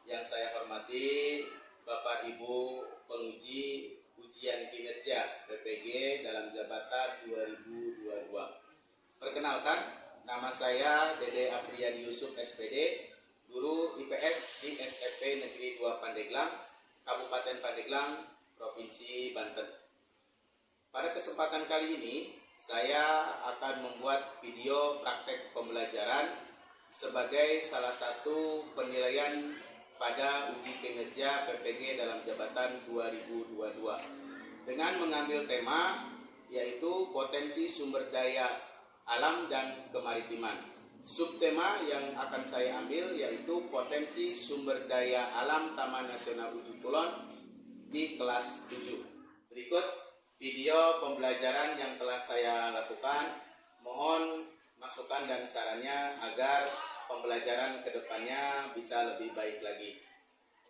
Yang saya hormati Bapak Ibu penguji ujian kinerja PPG dalam jabatan 2022. Perkenalkan, nama saya Dede Apriani Yusuf SPD, Guru IPS di SMP Negeri 2 Pandeglang, Kabupaten Pandeglang, Provinsi Banten. Pada kesempatan kali ini, saya akan membuat video praktek pembelajaran sebagai salah satu penilaian pada uji kinerja PPG dalam jabatan 2022 dengan mengambil tema yaitu potensi sumber daya alam dan kemaritiman. Subtema yang akan saya ambil yaitu potensi sumber daya alam Taman Nasional Ujung Kulon di kelas 7. Berikut video pembelajaran yang telah saya lakukan. Mohon masukan dan sarannya agar pembelajaran kedepannya bisa lebih baik lagi.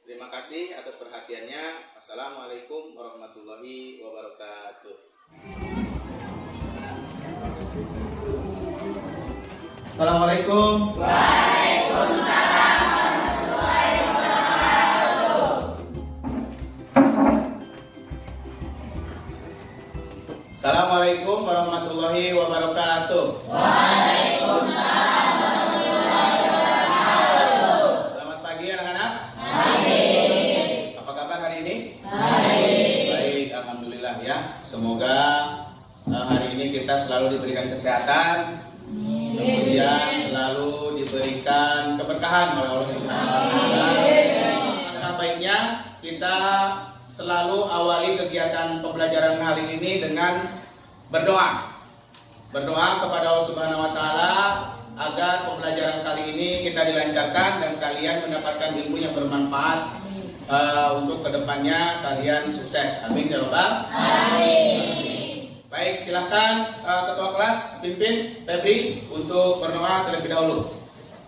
Terima kasih atas perhatiannya. Assalamualaikum warahmatullahi wabarakatuh. Assalamualaikum. Waalaikumsalam warahmatullahi wabarakatuh. Assalamualaikum warahmatullahi wabarakatuh. Waalaikumsalam warahmatullahi wabarakatuh. Selamat pagi anak-anak. Baik. Apa kabar hari ini? Baik. Baik, alhamdulillah ya. Semoga hari ini kita selalu diberikan kesehatan, kemudian selalu diberikan keberkahan oleh Allah Subhanahu wa taala. Alangkah baiknya kita selalu awali kegiatan pembelajaran hari ini dengan berdoa. Berdoa kepada Allah Subhanahu wa taala agar pembelajaran kali ini kita dilancarkan dan kalian mendapatkan ilmu yang bermanfaat untuk kedepannya kalian sukses. Amin ya rabbal alamin. Baik, silahkan ketua kelas pimpin Febri untuk berdoa terlebih dahulu.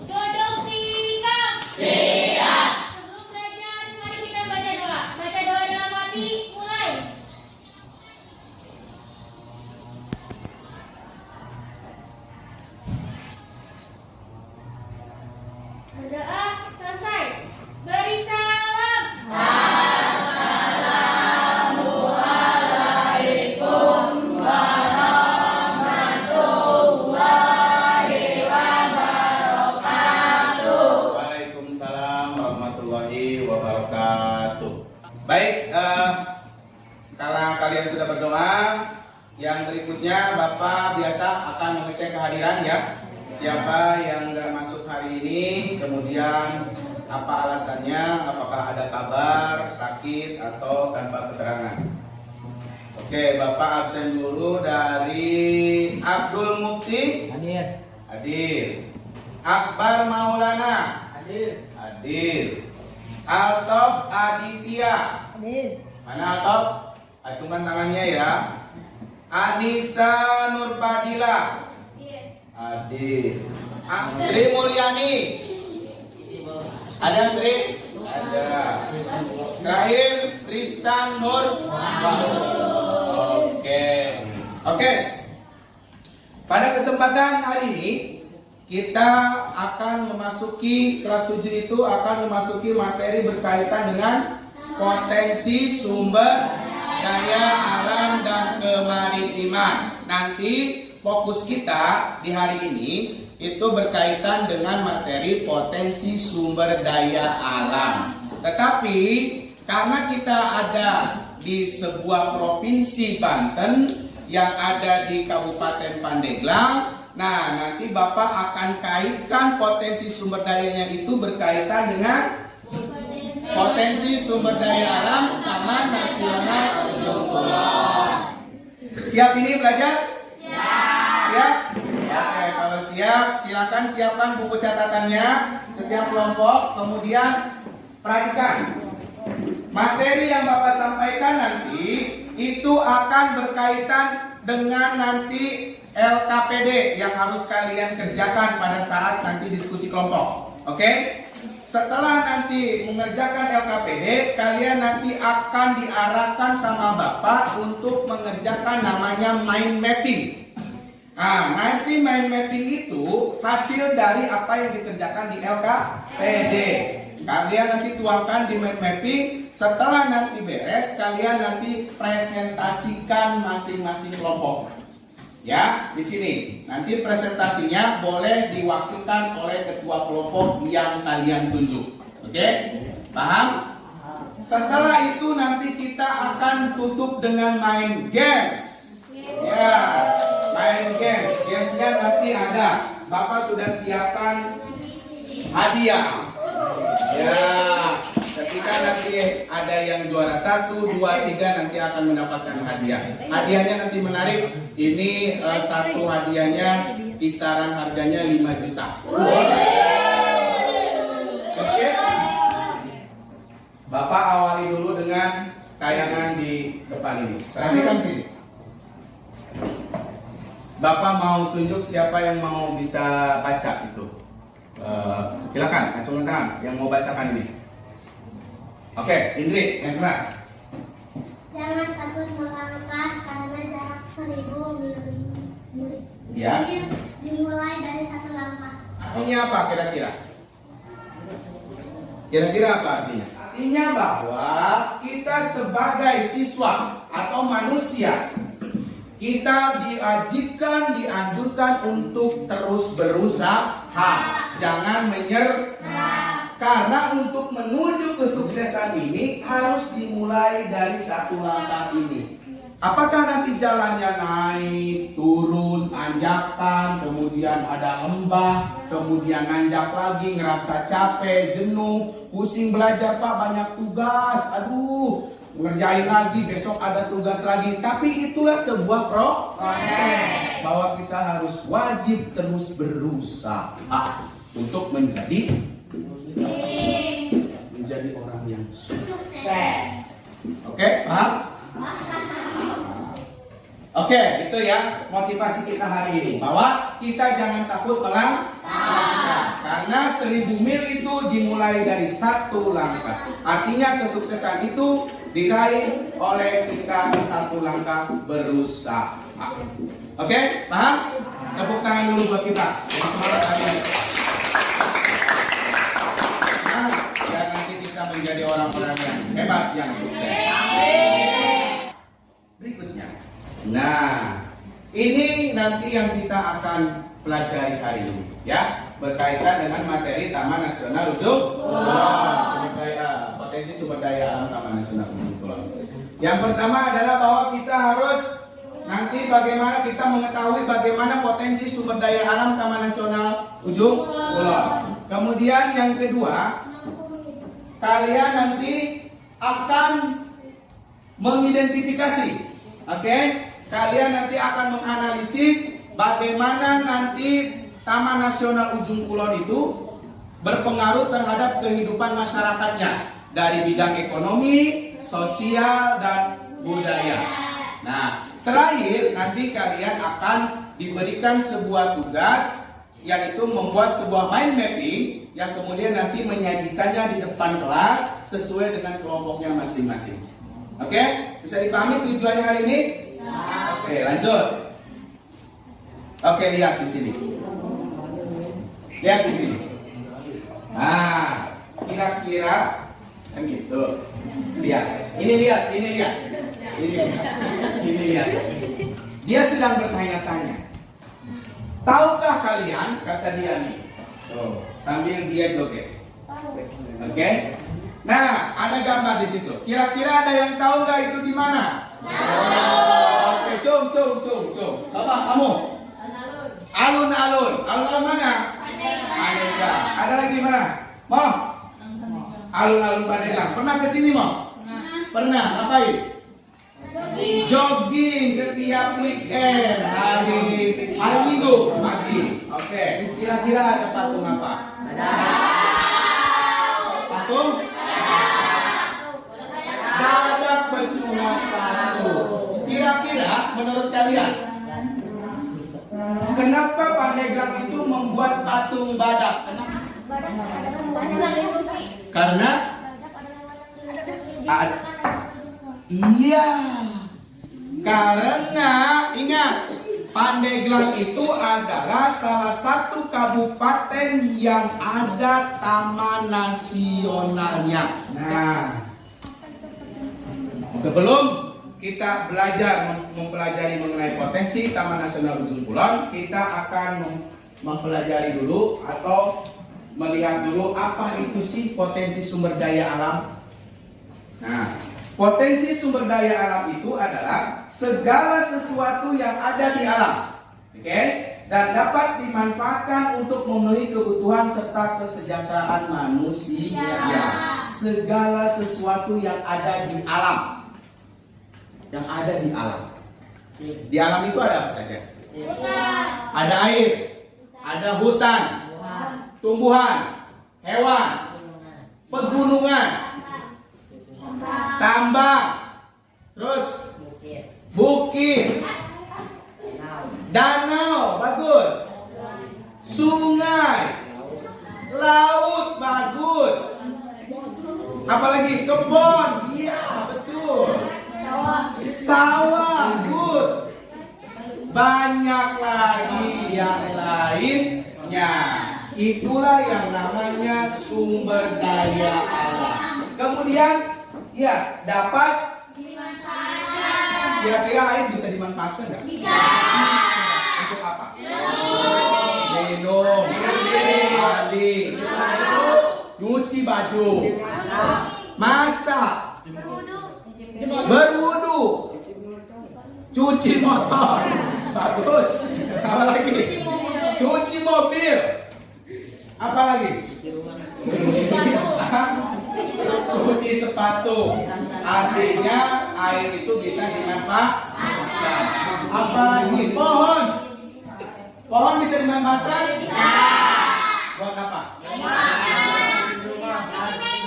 Duduk sikap. Siap. Sebelum belajar, mari kita baca doa. Baca doa dalam hati, mulai. Berdoa selesai. Beri salam. Assalamualaikum warahmatullahi wabarakatuh. Waalaikumsalam warahmatullahi wabarakatuh. Baik, karena kalian sudah berdoa, yang berikutnya Bapak biasa akan mengecek kehadiran ya. Siapa yang nggak masuk hari ini, kemudian apa alasannya, apakah ada kabar, sakit, atau tanpa keterangan. Oke, Bapak absen dulu dari Abdul Mukti. Hadir. Hadir. Akbar Maulana. Hadir. Hadir. Altof Aditya. Hadir. Mana Altof? Acungkan tangannya ya. Anissa Nurpadila. Hadir. Sri Mulyani. Ada Sri? Ada. Terakhir Tristan Nur. Oke. Pada kesempatan hari ini kita akan memasuki kelas 7 itu akan memasuki materi berkaitan dengan potensi sumber daya alam dan kemaritiman. Nanti fokus kita di hari ini itu berkaitan dengan materi potensi sumber daya alam. Tetapi karena kita ada di sebuah provinsi Banten yang ada di Kabupaten Pandeglang, nah nanti Bapak akan kaitkan potensi sumber dayanya itu berkaitan dengan potensi sumber daya alam Taman Nasional Ujung Kulon. Siap ini belajar? Siap? Oke, kalau siap, silakan siapkan buku catatannya setiap kelompok, kemudian perhatikan. Materi yang Bapak sampaikan nanti itu akan berkaitan dengan nanti LKPD yang harus kalian kerjakan pada saat nanti diskusi kelompok. Oke? Setelah nanti mengerjakan LKPD, kalian nanti akan diarahkan sama Bapak untuk mengerjakan namanya mind mapping. Nah, nanti mind mapping itu hasil dari apa yang dikerjakan di LKPD. Kalian nanti tuangkan di mind mapping. Setelah nanti beres, kalian nanti presentasikan masing-masing kelompok. Ya, di sini. Nanti presentasinya boleh diwakilkan oleh ketua kelompok yang kalian tunjuk. Oke? Paham? Setelah itu nanti kita akan tutup dengan main games. Ya, main games. Gamesnya nanti ada. Bapak sudah siapkan hadiah. Ya, ketika nanti ada yang juara 1, 2, 3 nanti akan mendapatkan hadiah. Hadiahnya nanti menarik. Ini satu hadiahnya kisaran harganya 5 juta. Oke? Bapak awali dulu dengan tayangan di depan ini. Perhatikan sini. Bapak mau tunjuk siapa yang mau bisa baca itu. Silakan, acungkan tangan yang mau bacakan ini. Oke, Indri, yang keras. Jangan takut melangkah karena jarak 1000 mil. Ya. Dimulai dari 1 langkah. Artinya apa kira-kira? Kira-kira apa artinya? Artinya bahwa kita sebagai siswa atau manusia, kita dianjurkan untuk terus berusaha, jangan menyerah. Karena untuk menuju kesuksesan ini harus dimulai dari 1 langkah ini. Apakah nanti jalannya naik, turun, tanjakan, kemudian ada lembah, kemudian nanjak lagi, ngerasa capek, jenuh, pusing belajar Pak, banyak tugas, aduh, ngerjain lagi, besok ada tugas lagi. Tapi itulah sebuah proses bahwa kita harus wajib terus berusaha untuk menjadi orang yang sukses. Oke, paham? Oke, itu ya motivasi kita hari ini, bahwa kita jangan takut melangkah. Karena 1000 mil itu dimulai dari 1 langkah. Artinya kesuksesan itu diraih oleh kita 1 langkah berusaha. Oke, paham? Tepuk tangan dulu buat kita. Semangat hari ini. Dan nanti kita menjadi orang-orang yang hebat, yang sukses. Berikutnya. Nah, ini nanti yang kita akan pelajari hari ini, ya, berkaitan dengan materi Taman Nasional Ujung Kulon, potensi sumber daya alam Taman Nasional Ujung Kulon. Yang pertama adalah bahwa kita harus nanti bagaimana kita mengetahui bagaimana potensi sumber daya alam Taman Nasional Ujung Kulon. Kemudian yang kedua, kalian nanti akan mengidentifikasi, oke? Kalian nanti akan menganalisis bagaimana nanti Taman Nasional Ujung Kulon itu berpengaruh terhadap kehidupan masyarakatnya dari bidang ekonomi, sosial, dan budaya. Nah, terakhir nanti kalian akan diberikan sebuah tugas, yaitu membuat sebuah mind mapping yang kemudian nanti menyajikannya di depan kelas sesuai dengan kelompoknya masing-masing. Oke? Bisa dipahami tujuannya hari ini? Oke, lanjut. Oke, lihat di sini. Lihat di sini. Nah, kira-kira kan gitu. Lihat. Ini lihat. Dia sedang bertanya-tanya. Tahukah kalian, kata dia nih. Tuh, sambil dia joget. Oke? Nah, ada gambar di situ. Kira-kira ada yang tahu nggak itu di mana? Oke, cum. Coba kamu. Alun-alun. Alun-alun mana? Aneka. Ada lagi mana? Mau? Alun-alun Pandeglang. Pernah kesini mau? Pernah. Ngapain? Jogging setiap weekend. Hari Minggu pagi. Oke. Kira-kira ada patung apa? Patung? Badak bercuma 1. Kira-kira menurut kalian, kenapa Pandeglang itu membuat patung badak? Kenapa? Karena iya. Karena ingat, Pandeglang itu adalah salah satu kabupaten yang ada taman nasionalnya. Nah, sebelum kita belajar mempelajari mengenai potensi Taman Nasional Ujung Kulon, kita akan mempelajari dulu atau melihat dulu apa itu sih potensi sumber daya alam. Nah, potensi sumber daya alam itu adalah segala sesuatu yang ada di alam, oke, dan dapat dimanfaatkan untuk memenuhi kebutuhan serta kesejahteraan manusia. Segala sesuatu yang ada di alam, yang ada di alam. Di alam itu ada apa saja? Ada air, ada hutan, tumbuhan, hewan, pegunungan, tambang, terus bukit, danau, bagus, sungai, laut, bagus, apalagi kebun, iya betul, sawah, good, banyak lagi yang lainnya. Itulah yang namanya sumber daya alam. Kemudian ya, dapat dimanfaatkan. Kira-kira air bisa dimanfaatkan nggak? Bisa. Untuk apa? Minum, mandi, nyuci baju, masak, berwudu, cuci motor, bagus. Apa lagi? Cuci mobil. Apa lagi? Cuci sepatu. Artinya air itu bisa dimanfaatkan. Apalagi pohon. Pohon bisa dimanfaatkan? Bisa. Buat apa?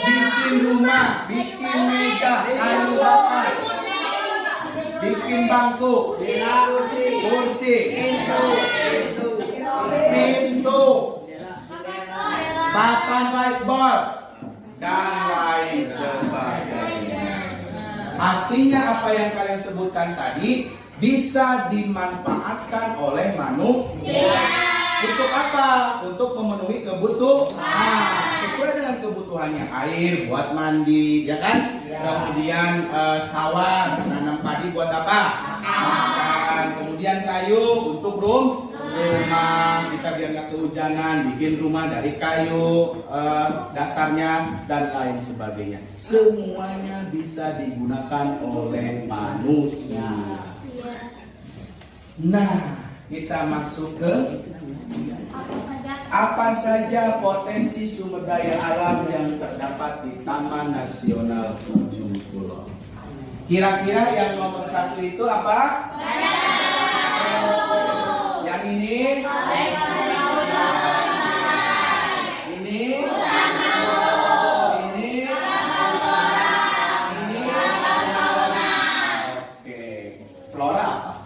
Bikin rumah, bikin meja, kayu bakar, bikin bangku, kursi, pintu, papan whiteboard, dan lain sebagainya. Artinya apa yang kalian sebutkan tadi bisa dimanfaatkan oleh manusia. Untuk apa? Untuk memenuhi kebutuhan. Sesuai dengan kebutuhannya, air buat mandi, ya kan? Kemudian sawah, nanam padi buat apa? Makan. Kemudian kayu untuk rumah, kita biar nggak kehujanan, bikin rumah dari kayu dasarnya dan lain sebagainya. Semuanya bisa digunakan oleh manusia. Nah, kita masuk ke apa saja potensi sumber daya alam yang terdapat di Taman Nasional Ujung Kulon. Kira-kira yang nomor 1 itu apa? Yang ini? Ini? Ini? Ini? Oke. Flora apa?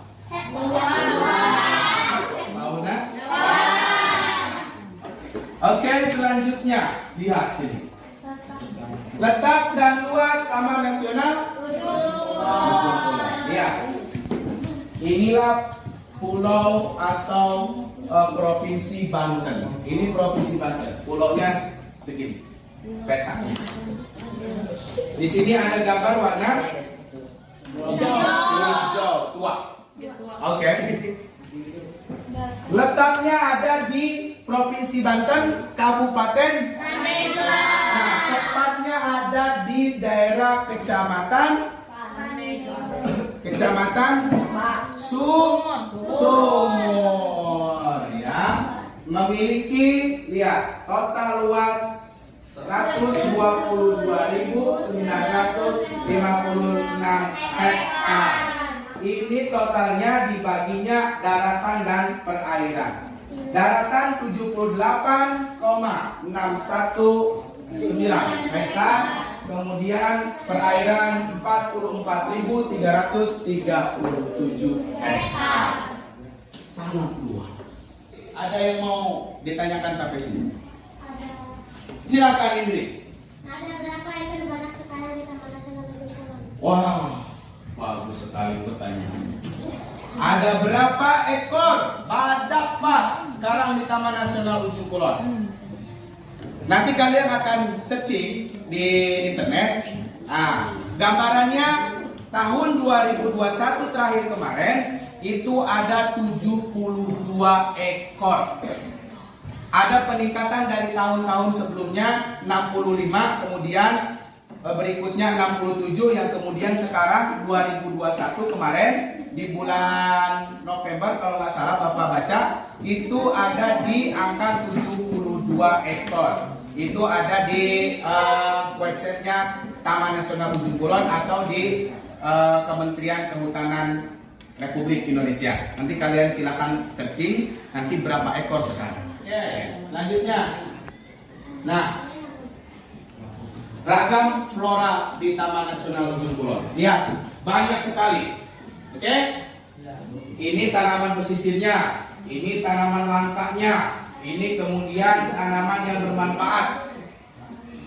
Fauna? Oke, selanjutnya lihat sini. Letak dan luas Taman Nasional Ujung Kulon. Ya. Inilah pulau atau provinsi Banten. Ini provinsi Banten. Pulaunya segini. Peta. Di sini ada gambar warna hijau tua. Oke. Letaknya ada di Provinsi Banten, Kabupaten Pandeglang. Nah, tepatnya ada di daerah Kecamatan Sumur, ya. Memiliki, lihat, total luas 122.956 hektar. Ini totalnya dibaginya daratan dan perairan. Daratan 78,619 hektar, kemudian perairan 44.337 hektar. Sangat luas. Ada yang mau ditanyakan sampai sini? Silakan Indri. Ada berapa ekor badak sekarang di Taman Nasional Ujung Kulon? Wah, bagus sekali pertanyaannya. Ada berapa ekor badak Pak sekarang di Taman Nasional Ujung Kulon? Nanti kalian akan searching di internet. Nah, gambarannya tahun 2021 terakhir kemarin itu ada 72 ekor. Ada peningkatan dari tahun-tahun sebelumnya 65, kemudian berikutnya 67, yang kemudian sekarang 2021 kemarin di bulan November kalau nggak salah Bapak baca itu ada di angka 72 ekor. Itu ada di websitenya Taman Nasional Ujung Kulon atau di Kementerian Kehutanan Republik Indonesia. Nanti kalian silakan searching nanti berapa ekor sekarang. Oke, selanjutnya. Nah, ragam flora di Taman Nasional Ujung Kulon. Lihat, banyak sekali. Oke? Ini tanaman pesisirnya, ini tanaman langkahnya, ini kemudian tanaman yang bermanfaat.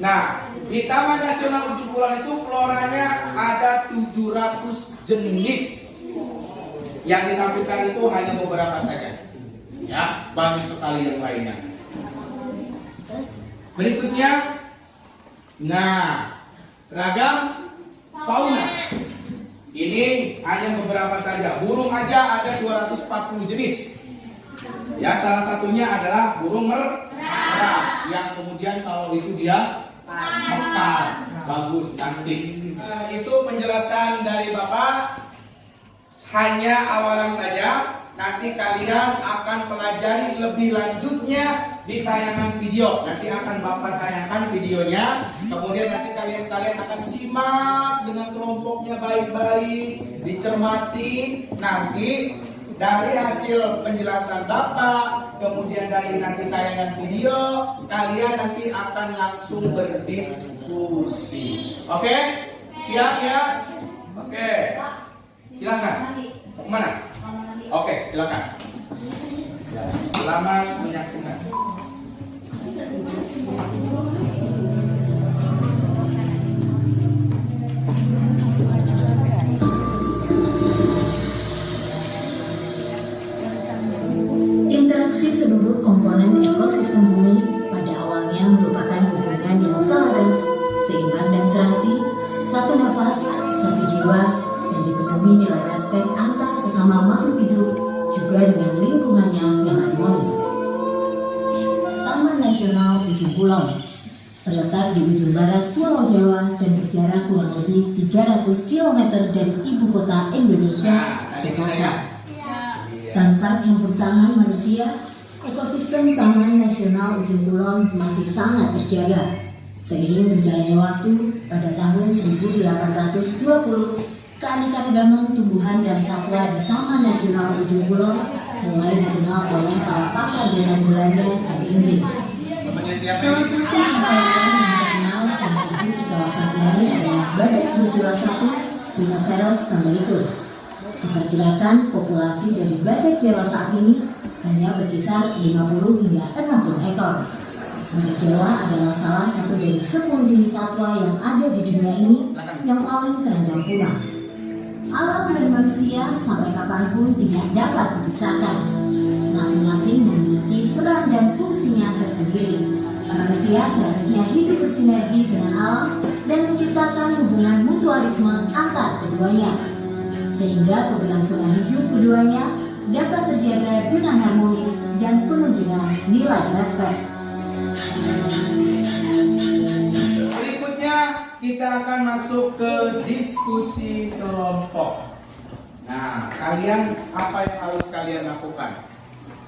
Nah, di Taman Nasional Ujung Kulon itu floranya ada 700 jenis. Yang ditampilkan itu hanya beberapa saja. Ya, banyak sekali yang lainnya. Berikutnya, nah, ragam fauna. Ini hanya beberapa saja. Burung aja ada 240 jenis. Ya, salah satunya adalah burung merah yang kemudian kalau itu dia mekar, bagus, cantik. Itu penjelasan dari Bapak hanya awalan saja. Nanti kalian akan pelajari lebih lanjutnya di tayangan video. Nanti akan Bapak tayangkan videonya. Kemudian nanti kalian akan simak dengan kelompoknya baik-baik, dicermati. Nanti dari hasil penjelasan Bapak, kemudian dari nanti tayangan video, kalian nanti akan langsung berdiskusi. Oke? Siap ya? Oke. Silakan. Mau kemana? Oke, silakan. Selamat menyaksikan. Interaksi seluruh komponen ekosistem bumi pada awalnya merupakan hubungan yang selaras, seimbang dan serasi, satu nafas, satu jiwa, dan dipenuhi nilai respek antar sesama makhluk hidup, juga dengan lingkungannya yang harmonis. Taman Nasional Ujung Kulon terletak di ujung barat Pulau Jawa dan berjarak kurang lebih 300 km dari ibu kota Indonesia, Jakarta. Tanpa campur tangan manusia, ekosistem Taman Nasional Ujung Kulon masih sangat terjaga. Seiring berjalannya waktu, pada tahun 1820, keanekaragaman tumbuhan dan satwa di Taman Nasional Ujung Kulon mulai dikenal oleh para pakar Belanda dan Inggris. Salah satu hewan yang terkenal dan hidup di kawasan ini adalah badak berjula satu, Rhinoceros sambaicus. Diperkirakan populasi dari badak Jawa saat ini hanya berkisar 50 hingga 60 ekor. Badak Jawa adalah salah satu dari 10 jenis satwa yang ada di dunia ini yang paling terancam punah. Alam dan manusia sampai kapanpun tidak dapat dipisahkan. Masing-masing memiliki peran dan fungsinya tersendiri. Manusia seharusnya hidup bersinergi dengan alam dan menciptakan hubungan mutualisme antar keduanya, sehingga keberlangsungan hidup keduanya dapat terjaga dengan harmonis dan penuh dengan nilai respek. Berikutnya kita akan masuk ke diskusi kelompok. Nah, kalian apa yang harus kalian lakukan?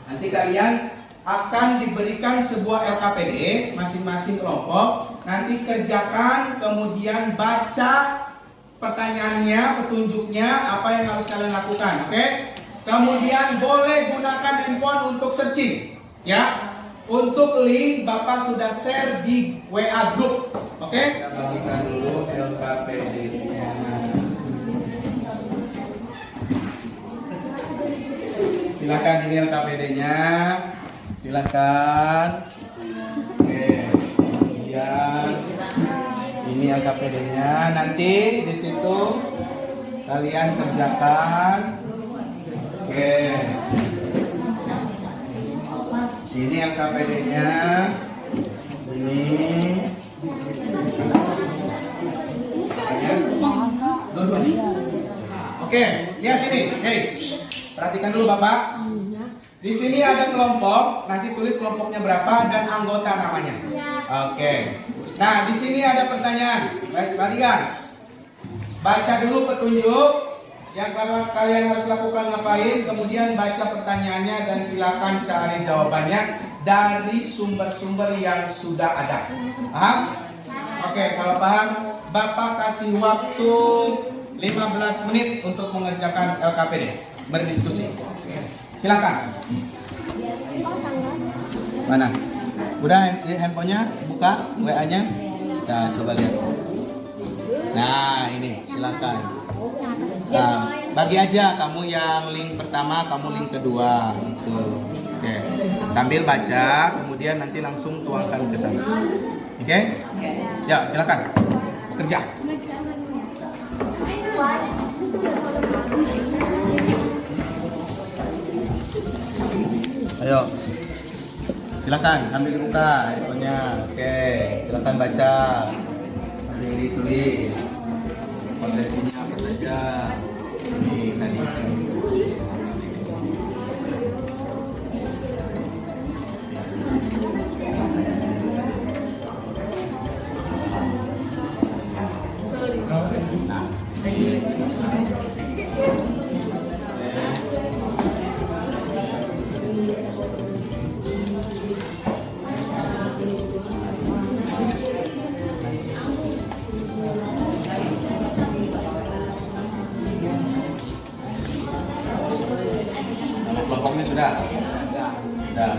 Nanti kalian akan diberikan sebuah LKPD masing-masing kelompok. Nanti kerjakan, kemudian baca pertanyaannya, petunjuknya, apa yang harus kalian lakukan, oke? Kemudian boleh gunakan handphone untuk searching, ya. Untuk link Bapak sudah share di WA group, oke? Kita bagikan dulu LKPD-nya. Silakan, ini LKPD-nya. Silakan. Oke. Kemudian ini LKPD-nya. Nanti di situ kalian kerjakan. Oke. Ini LKPD-nya. Ini. Oke, lihat sini. Hei, perhatikan dulu Bapak. Di sini ada kelompok, nanti tulis kelompoknya berapa dan anggota namanya. Oke. Nah, di sini ada pertanyaan. Baik, perhatikan. Baca dulu petunjuk yang kalian harus lakukan ngapain, kemudian baca pertanyaannya dan silakan cari jawabannya dari sumber-sumber yang sudah ada. Paham? Oke, kalau paham, Bapak kasih waktu 15 menit untuk mengerjakan LKPD, berdiskusi. Silakan. Mana? Udah handphonenya buka WA-nya? Nah, coba lihat. Nah, ini silakan. Nah, bagi aja kamu yang link pertama, kamu link kedua. Gitu. Oke. Sambil baca, kemudian nanti langsung tuangkan ke sana. Oke? Ya, silakan. Bekerja. Ayo, silakan sambil dibuka handphonenya. Oke, silakan baca sambil ditulis potensinya apa saja. Ini tadi. Kelompoknya sudah? Sudah.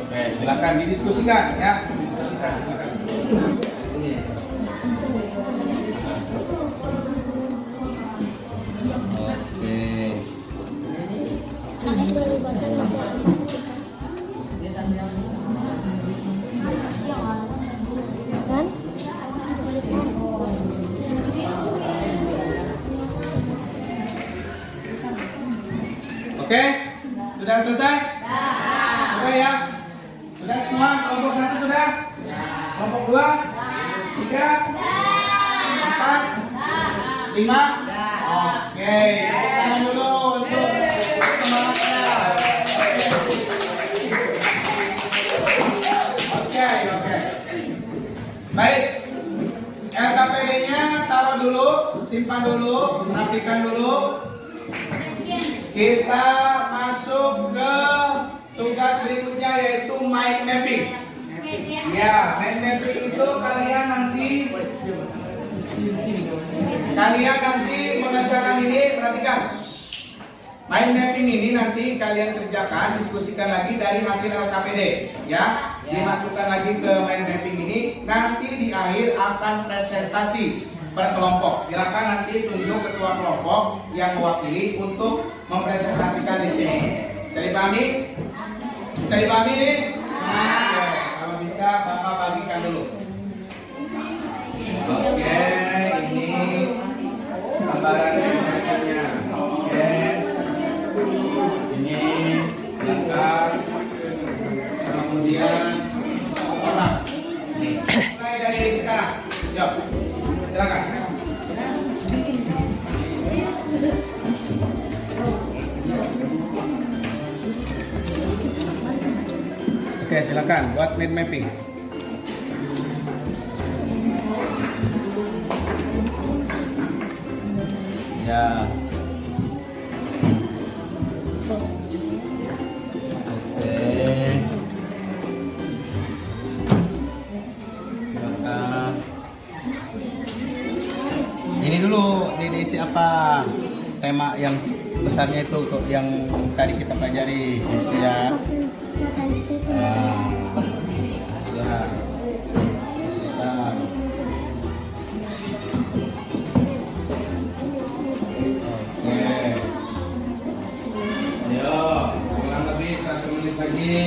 Oke, silakan didiskusikan ya. Silakan. Oke, sudah selesai? Sudah ya? Sudah semua? Kelompok 1 sudah? Kelompok 2? 3? 4? 5? Oke, tangan dulu untuk semangatnya. Oke. Baik, LKPD-nya taruh dulu, simpan dulu, rapikan dulu. Kita masuk ke tugas berikutnya yaitu mind mapping. Ya, mind mapping itu kalian nanti mengerjakan ini, perhatikan. Mind mapping ini nanti kalian kerjakan, diskusikan lagi dari hasil LKPD, ya. Dimasukkan lagi ke mind mapping ini, nanti di akhir akan presentasi per kelompok. Silakan nanti tunjuk ketua kelompok yang mewakili untuk mempresentasikan di sini. Bisa dipahami? Bisa dipahami nih? Oke, kalau bisa Bapak bagikan dulu. Oke, ini gambarannya. Oke, ini belakang. Kemudian orang. Mulai dari sekarang. Yuk, silakan. Oke, silakan buat mind mapping. Ya. Oke. Silakan. Ini dulu, ini siapa? Tema yang besarnya itu yang tadi kita pelajari, ya. Lagi.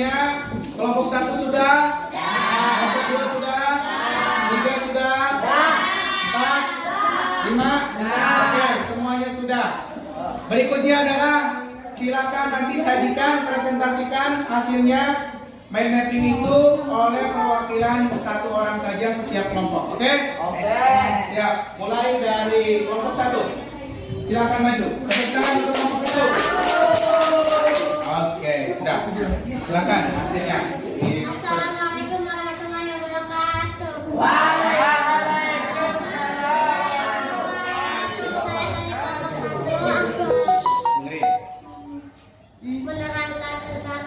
hasilnya kelompok 1 sudah? Kelompok 2 sudah? 3 sudah? 4? 5? Oke, semuanya sudah. Berikutnya adalah silakan nanti sajikan, presentasikan hasilnya mind mapping itu oleh perwakilan 1 orang saja setiap kelompok. Oke? Siap. Mulai dari kelompok 1. Silakan maju. Tepuk tangan untuk kelompok 1. Oke, sudah. Silakan hasilnya. Assalamualaikum warahmatullahi wabarakatuh. Menerangkan tentang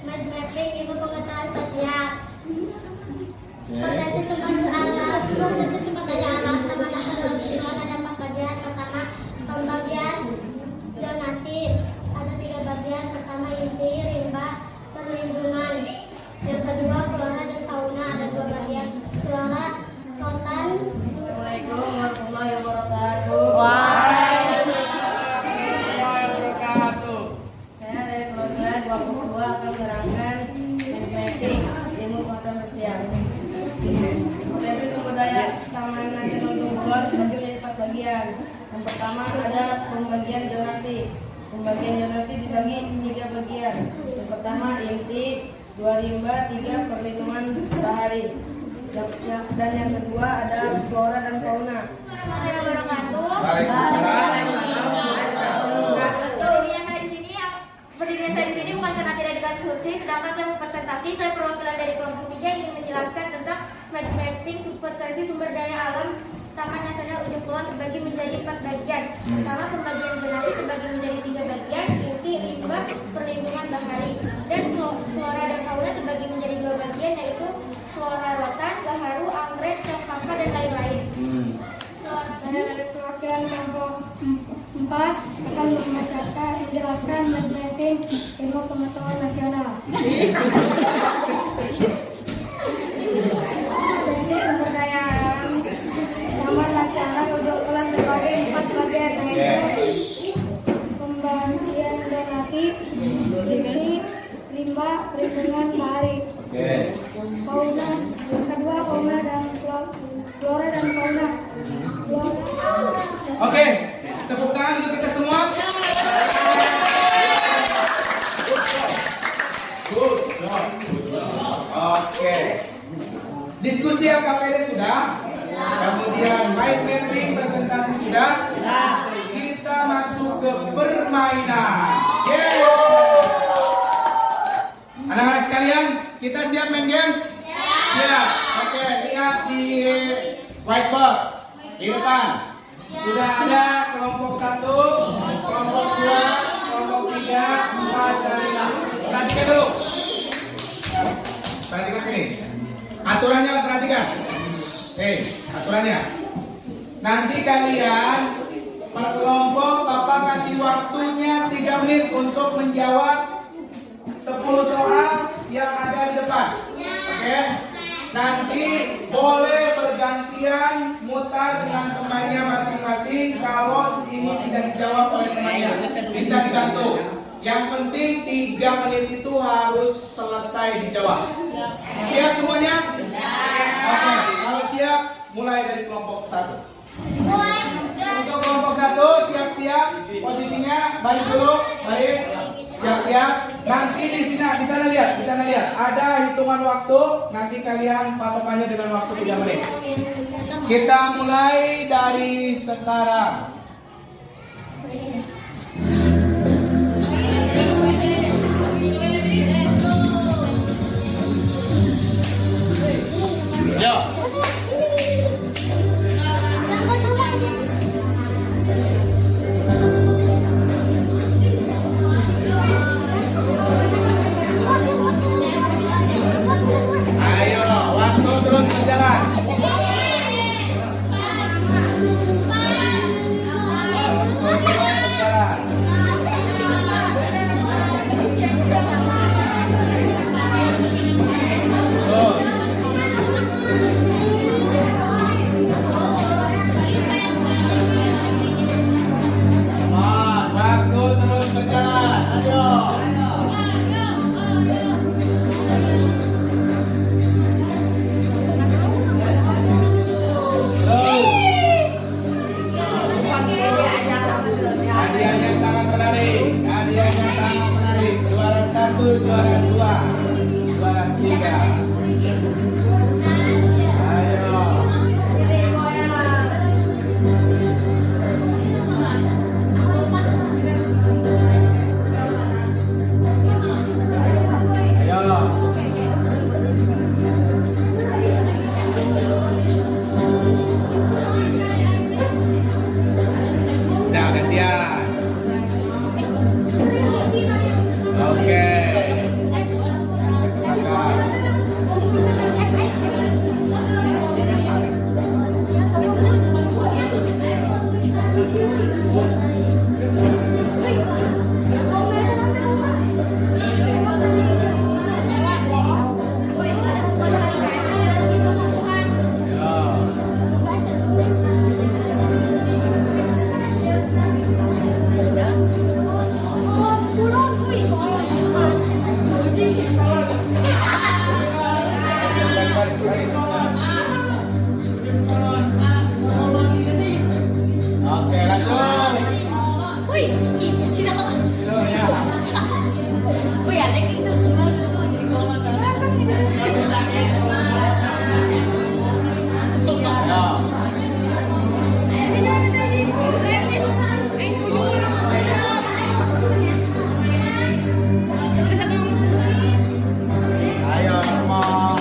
mind mapping ilmu pengetahuan sosial. Pada sumber alam, proses sumber daya alam, taman nasional ada pembagian pertama, pembagian zonasi. Ada 3 bagian. Pertama inti, rimba, perlindungan. Yang kedua flora dan fauna, ada 2 bagian. Flora, lautan. Assalamualaikum warahmatullahi wabarakatuh. Saya dari kelas 22 akan menerangkan mind mapping ilmu pengetahuan sosial. Potensi sumber daya Taman Nasional Bogor dibagi menjadi 4 bagian. Yang pertama ada pembagian zonasi. Pembagian zonasi dibagi 3 bagian. Yang pertama inti, 2 rimba, 3 perlindungan matahari. Dan yang kedua ada flora dan fauna. Berdirinya saya di sini bukan karena tidak dikasih, sedangkan saya presentasi, saya perwakilan dari kelompok 3 ingin menjelaskan tentang mind mapping potensi sumber daya alam Taman Nasional Ujung Kulon terbagi menjadi 4 bagian. Pertama, pembagian zonasi terbagi menjadi 3 bagian, inti, rimba, perlindungan bahari. Dan flora dan fauna terbagi menjadi 2 bagian, yaitu flora rotan, gaharu, anggrek, cempaka, dan lain-lain. Saya dari perwakilan kelompok 4 akan membacakan menjelaskan mind mapping ilmu pengetahuan nasional. Potensi sumber daya alam Taman Nasional Ujung Kulon terbagi 4 bagian, yaitu pembagian zonasi, inti, rimba, perlindungan bahari. Fauna, yang kedua fauna dan flora dan fauna. Oke, tepuk tangan untuk kita semua. Good job. Oke. Diskusi LKPD sudah. Kemudian mind mapping presentasi sudah. Kita masuk ke permainan. Yeay. Anak-anak sekalian, kita siap main games? Siap. Oke, lihat di whiteboard di depan. Sudah ada kelompok 1, kelompok 2, kelompok 3, 4, dan 5. Perhatikan dulu. Perhatikan sini. Aturannya perhatikan. Aturannya. Nanti kalian per kelompok Bapak kasih waktunya 3 menit untuk menjawab 10 soal yang ada di depan. Oke? Nanti boleh bergantian mutar dengan temannya masing-masing. Kalau ini tidak dijawab oleh temannya, bisa digantung. Yang penting 3 menit itu harus selesai dijawab. Siap semuanya? Oke, kalau siap, mulai dari kelompok 1. Untuk kelompok 1, siap-siap. Posisinya baris dulu, baris. Siap-siap. Nanti di sana lihat, ada hitungan waktu. Nanti kalian patokannya dengan waktu 3 menit. Kita mulai dari sekarang. Yo. Ayo, waktu terus berjalan. juara 2, juara 3. Ayo. Udah gantian. Oke. Oke, lanjut. Wih, ini sih dah. Ayo, ya. Wih, ada gitu. Ayo. Ayo, Armon.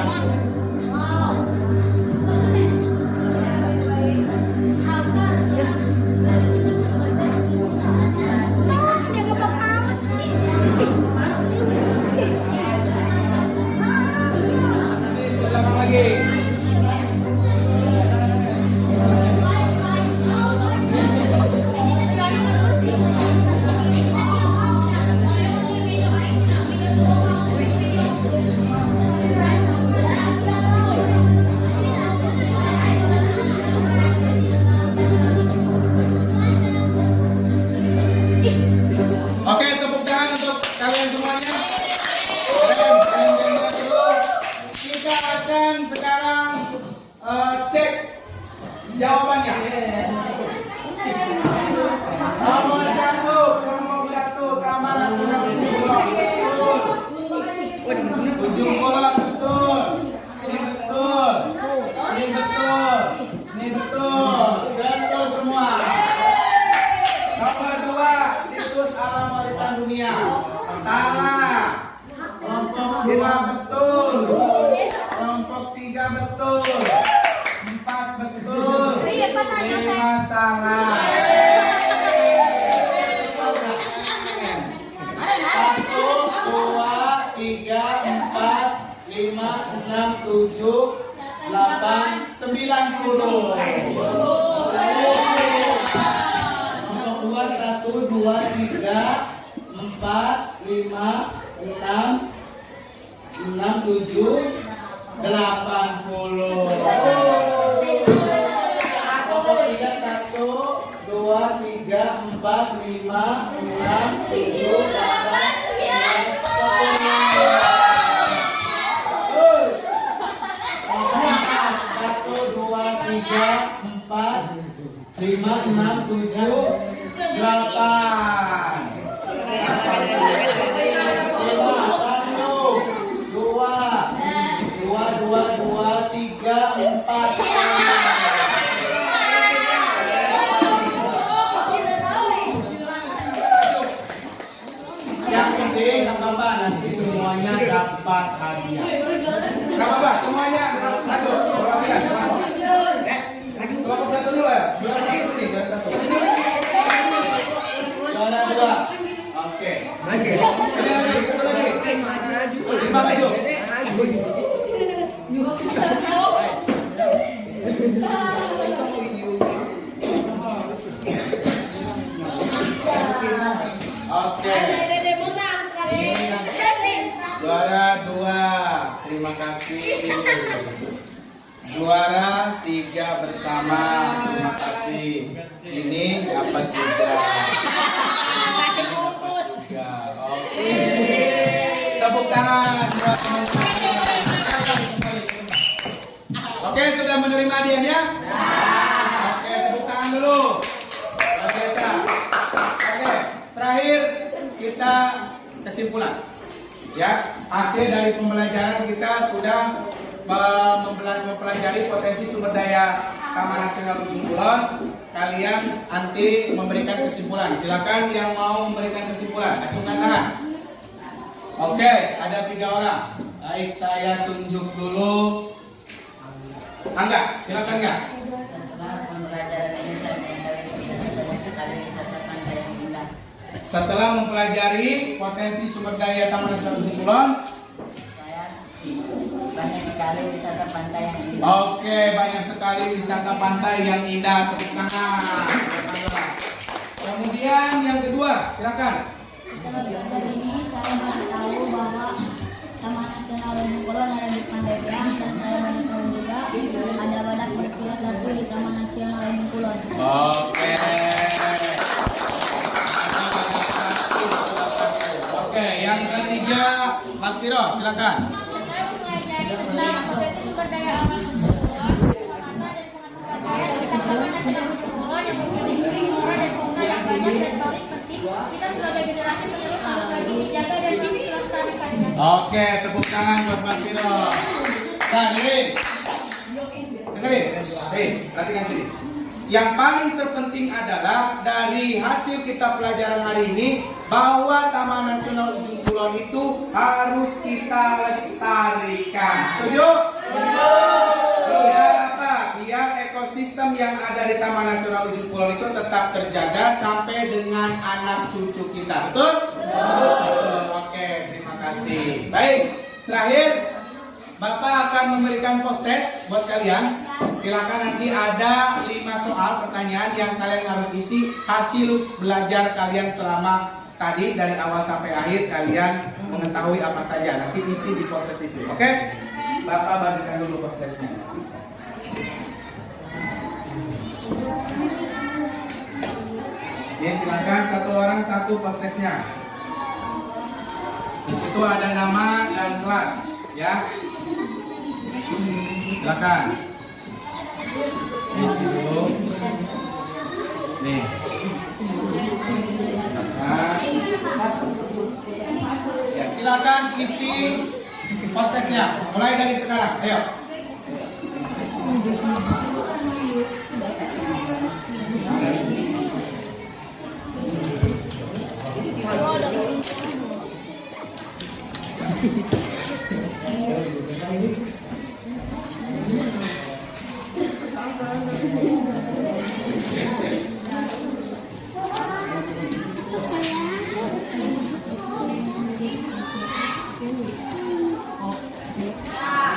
Ulang lagi. Oke, tepuk tangan untuk kalian semuanya. Kalian dulu. Kita akan sekarang cek jawabannya. Nomor 1, kelompok 1, kamar sudah betul. Ujung bola betul. Ini betul. Ini betul. Ini betul. Betul semua. Nomor 2, situs alam warisan dunia. Salah. Kelompok 2 betul. Kelompok 3 betul. 4 betul. 5 salah. 1, 2, 3, 4, 5, 6, 7, 8, 90. Nomor 2, 1, 2, 3, 4, 5, 6, 7, 80. Nomor 3, 1, 2, 3, 4, 5, 6, 7, 8, 9, 10. Terus 1, 2, 3, 4, 5, 6, 7, 8. 4. Yang penting nggak apa-apa, nanti semuanya dapat hadiah. Nggak apa-apa, semuanya lanjut. Perwakilan kelompok 1 dulu ya. Juara 1 sini, juara 1. Juara 2. Oke. Ini lagi, satu lagi. 5 maju. Oke. Juara 2, terima kasih. Juara 3 bersama, terima kasih. Ini dapat juga. Oke. Tepuk tangan. Oke, sudah menerima hadiahnya? Oke, tepuk tangan dulu. Luar biasa. Oke, terakhir kita kesimpulan. Ya, hasil dari pembelajaran kita sudah mempelajari potensi sumber daya Taman Nasional Ujung Kulon. Kalian nanti memberikan kesimpulan. Silakan yang mau memberikan kesimpulan, acungkan tangan. Oke, ada 3 orang. Baik, saya tunjuk dulu. Angga, silakan Angga. Setelah pembelajaran ini saya mengetahui banyak sekali wisata pantai yang indah. Setelah mempelajari potensi sumber daya Taman Nasional Ujung Kulon, Saya banyak sekali wisata pantai yang indah. oke, banyak sekali wisata pantai yang indah. Tepuk tangan. Kemudian yang kedua, silakan. Setelah belajar ini, saya tahu bahwa Taman Nasional Ujung Kulon ada di Pandeglang dan saya baru tahu juga ada badak berkilo 1 di Taman Nasional Ujung Kulon. Oke. Oke, yang ketiga, Mas Piro, silakan. Saya mempelajari tentang potensi sumber daya alam Ujung Kulon, wisata dan pengetahuan saya tentang Taman Nasional Ujung Kulon yang memiliki flora dan fauna yang banyak dan paling penting kita sebagai generasi penerus harus lagi menjaga dan melestarikannya. Oke, tepuk tangan buat Mas Piro. Nah, dengerin. Perhatikan sini. Yang paling terpenting adalah dari hasil kita pelajaran hari ini bahwa Taman Nasional Ujung Kulon itu harus kita lestarikan. Setuju? Setuju. Biar apa? Biar ekosistem yang ada di Taman Nasional Ujung Kulon itu tetap terjaga sampai dengan anak cucu kita. Betul? Betul. Oke, terima kasih. Baik, terakhir Bapak akan memberikan post-test buat kalian. Silakan, nanti ada 5 soal pertanyaan yang kalian harus isi hasil belajar kalian selama tadi dari awal sampai akhir. Kalian mengetahui apa saja, nanti isi di post-test itu. Oke? Bapak bagikan dulu post-testnya. Ya, silakan satu orang satu post-testnya. Di situ ada nama dan kelas, ya. Silakan. Isi dulu. Nih. Ya, silakan isi post-testnya. Mulai dari sekarang. Ayo.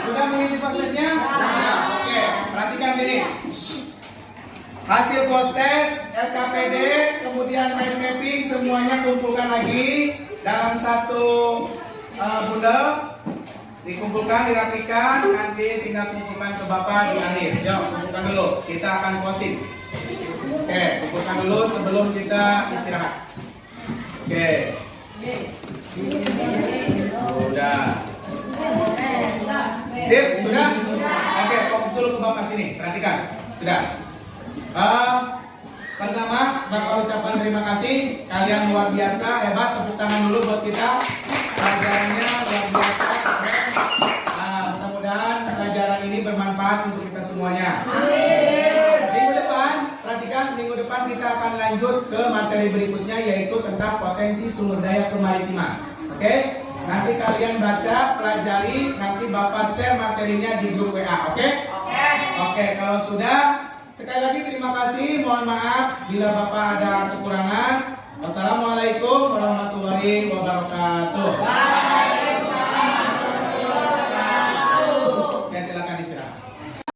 Sudah mengisi post-testnya? Oke, perhatikan sini. Hasil post-test, LKPD, kemudian mind mapping, semuanya kumpulkan lagi dalam satu bundel. Dikumpulkan, dirapikan, nanti tinggal kumpulkan ke Bapak di akhir. Yuk, kumpulkan dulu. Kita akan closing. Oke, kumpulkan dulu sebelum kita istirahat. Oke. Sudah. Sip, sudah? Oke, fokus dulu ke Bapak sini. Perhatikan. Sudah. Pertama, Bapak ucapkan terima kasih. Kalian luar biasa, hebat. Tepuk tangan dulu buat kita. Pelajarannya luar biasa. Mudah-mudahan pelajaran ini bermanfaat untuk kita semuanya. Minggu depan, perhatikan, minggu depan kita akan lanjut ke materi berikutnya, yaitu tentang potensi sumber daya kemaritiman. Oke? Nanti kalian baca, pelajari, nanti Bapak share materinya di grup WA. Oke? Oke, kalau sudah, sekali lagi terima kasih. Mohon maaf bila Bapak ada kekurangan. Wassalamualaikum warahmatullahi wabarakatuh.